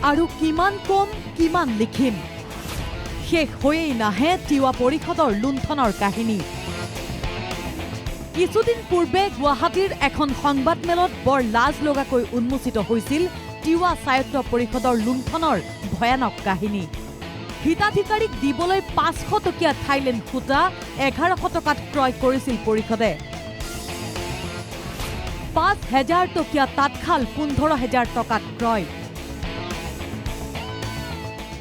আৰু কিমান কম কিমান লিখিম শেষ হৈয়েই নাহে তিৱা পৰিষদৰ লুণ্ঠনৰ কাহিনী কিছুদিন পূৰ্বে গুৱাহাটীৰ এখন সংবাদমেলত বৰ লাজ লগাকৈ উন্মোচিত হৈছিল তিৱা স্বায়ত্ত পৰিষদৰ লুণ্ঠনৰ ভয়ানক কাহিনী হিতাধিকাৰীক দিবলৈ 500 টকীয়া থাইলেণ্ড সূতা 1100 টকাত ক্ৰয় কৰিছিল পৰিষদে 5000 টকীয়া তাঁতশাল 15000 টকাত ক্ৰয়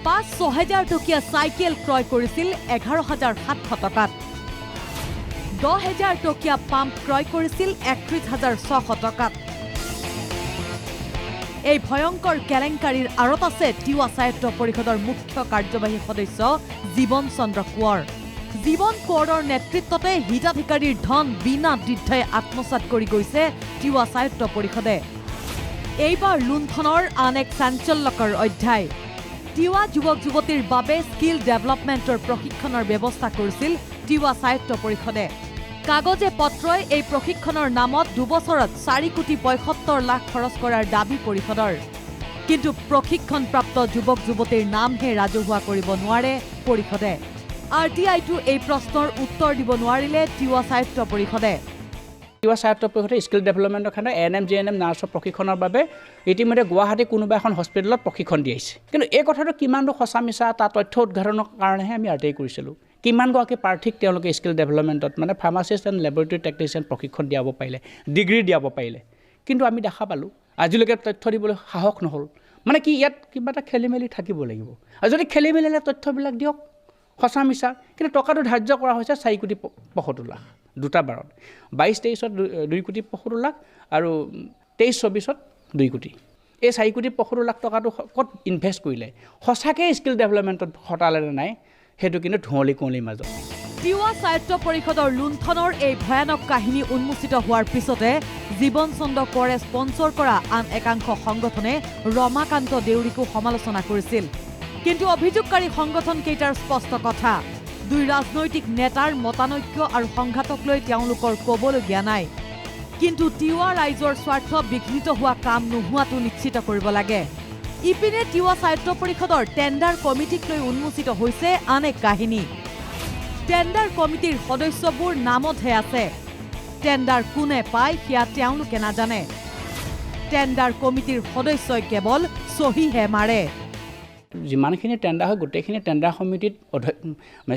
5-6000 টকীয়া চাইকেল ক্ৰয় কৰিছিল 11700 টকাত 10000 টকীয়া পাম্প ক্ৰয় কৰিছিল 31600 টকাত এই ভয়ংকৰ কেলেংকাৰীৰ আঁৰত আছে তিৱা স্বায়ত্ত পৰিষদৰ মুখ্য কাৰ্যবাহী সদস্য জীৱন চন্দ্ৰ কোঁৱৰ জীৱন কোঁৱৰৰ নেতৃত্বতে হিতাধিকাৰীৰ ধন বিনা দ্বিধাই আত্মসাৎ কৰি গৈছে তিৱা স্বায়ত্ত পৰিষদে এইবাৰ লুণ্ঠনৰ আন এক চাঞ্চল্যকৰ অধ্যায় তিৱা যুৱক যুৱতীৰ বাবে স্কিল ডেভেলপমেণ্টৰ প্ৰশিক্ষণৰ ব্যৱস্থা কৰিছিল তিৱা স্বায়ত্ত পৰিষদে কাগজে পত্ৰই এই প্ৰশিক্ষণৰ নামত 2 বছৰত 4,75 লাখ খৰচ কৰাৰ দাবী পৰিষদৰ কিন্তু প্ৰশিক্ষণপ্ৰাপ্ত যুৱক যুৱতীৰ নামহে ৰাজহুৱা কৰিব নোৱাৰে পৰিষদে আৰটিআইটো এই প্ৰশ্নৰ উত্তৰ দিব নোৱাৰিলে তিৱা স্বায়ত্ত পৰিষদে তিৱা স্বায়ত্ত পৰিষদে স্কিল ডেভেলপমেণ্টৰ কাৰণে এএনএম জিএনএম নাৰ্ছৰ প্ৰশিক্ষণৰ বাবে ইতিমধ্যে গুৱাহাটী কোনোবা এখন হস্পিটেলত প্ৰশিক্ষণ দি আহিছে কিন্তু এই কথাটো কিমানটো সঁচা মিছা তাৰ তথ্য উদ্ঘাটনৰ কাৰণেহে আমি আৰটিআই কৰিছিলোঁ কিমানগৰাকী প্ৰাৰ্থীক তেওঁলোকে স্কিল ডেভেলপমেণ্টত মানে ফাৰ্মাচিষ্ট এণ্ড লেবৰেটৰী টেকনিচিয়ান প্ৰশিক্ষণ দিয়াব পাৰিলে ডিগ্ৰী দিয়াব পাৰিলে কিন্তু আমি দেখা পালোঁ আজিলৈকে তথ্য দিবলৈ সাহস নহ'ল মানে কি ইয়াত কিবা এটা খেলি মেলি থাকিব লাগিব আৰু যদি খেলি মেলিলে তথ্যবিলাক দিয়ক সঁচা মিছা কিন্তু টকাটো ধাৰ্য কৰা হৈছে 4,75 লাখ দুটা বাৰত 22-23ত 2,75 লাখ আৰু 23-24ত 2 কোটি এই 4,75 লাখ টকাটো ক'ত ইনভেষ্ট কৰিলে সঁচাকৈ স্কিল ডেভেলপমেণ্টত খটালে নাই সেইটো কিন্তু ধুঁৱলি কুঁৱলিৰ মাজত তিৱা স্বায়ত্ত পৰিষদৰ লুণ্ঠনৰ এই ভয়ানক কাহিনী উন্মোচিত হোৱাৰ পিছতে জীৱন চন্দ্ৰ কোঁৱৰে স্পন্সৰ কৰা আন একাংশ সংগঠনে ৰমাকান্ত দেউৰীকো সমালোচনা কৰিছিল কিন্তু অভিযোগকাৰী সংগঠন কেইটাৰ স্পষ্ট কথা দুই ৰাজনৈতিক নেতাৰ মতানৈক্য আৰু সংঘাতক লৈ তেওঁলোকৰ ক'বলগীয়া নাই কিন্তু তিৱা ৰাইজৰ স্বাৰ্থ বিঘ্নিত হোৱা কাম নোহোৱাটো নিশ্চিত কৰিব লাগে ইপিনে তিৱা স্বায়ত্ত পৰিষদৰ টেণ্ডাৰ কমিটিক লৈ উন্মোচিত হৈছে আন এক কাহিনী টেণ্ডাৰ কমিটিৰ সদস্যবোৰ নামতহে আছে টেণ্ডাৰ কোনে পায় সেয়া তেওঁলোকে নাজানে টেণ্ডাৰ কমিটিৰ সদস্যই কেৱল চহীহে মাৰে যিমানখিনি টেণ্ডাৰ হয় গোটেইখিনি টেণ্ডাৰ সমিতিত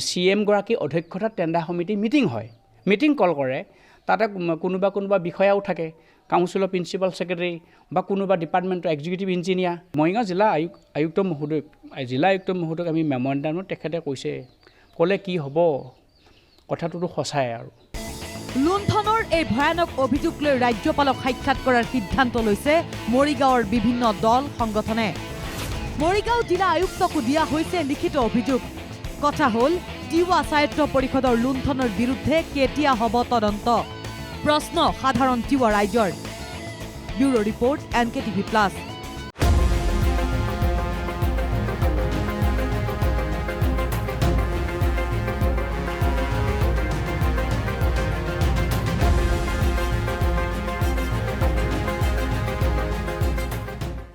CM গৰাকী অধ্যক্ষতাত টেণ্ডাৰ সমিতি মিটিং হয় মিটিং কল কৰে তাতে কোনোবা বিষয়াও থাকে কাউন্সিলৰ প্ৰিন্সিপাল ছেক্ৰেটাৰী বা কোনোবা ডিপাৰ্টমেণ্টৰ এক্সিকিউটিভ ইঞ্জিনিয়াৰ মৰিগাঁও জিলা আয়ুক্ত মহোদয়ক আমি মেমৰেণ্ডামত তেখেতে কৈছে ক'লে কি হ'ব কথাটোতো সঁচাই আৰু লুণ্ঠনৰ এই ভয়ানক অভিযোগ লৈ ৰাজ্যপালক সাক্ষাৎ কৰাৰ সিদ্ধান্ত লৈছে মৰিগাঁৱৰ বিভিন্ন দল সংগঠনে মৰিগাঁও জিলা আয়ুক্তকো দিয়া হৈছে লিখিত অভিযোগ কথা হ'ল তিৱা স্বায়ত্ত পৰিষদৰ লুণ্ঠনৰ বিৰুদ্ধে কেতিয়া হ'ব তদন্ত প্ৰশ্ন সাধাৰণ তিৱা ৰাইজৰ ব্যুৰো ৰিপৰ্ট NKTV+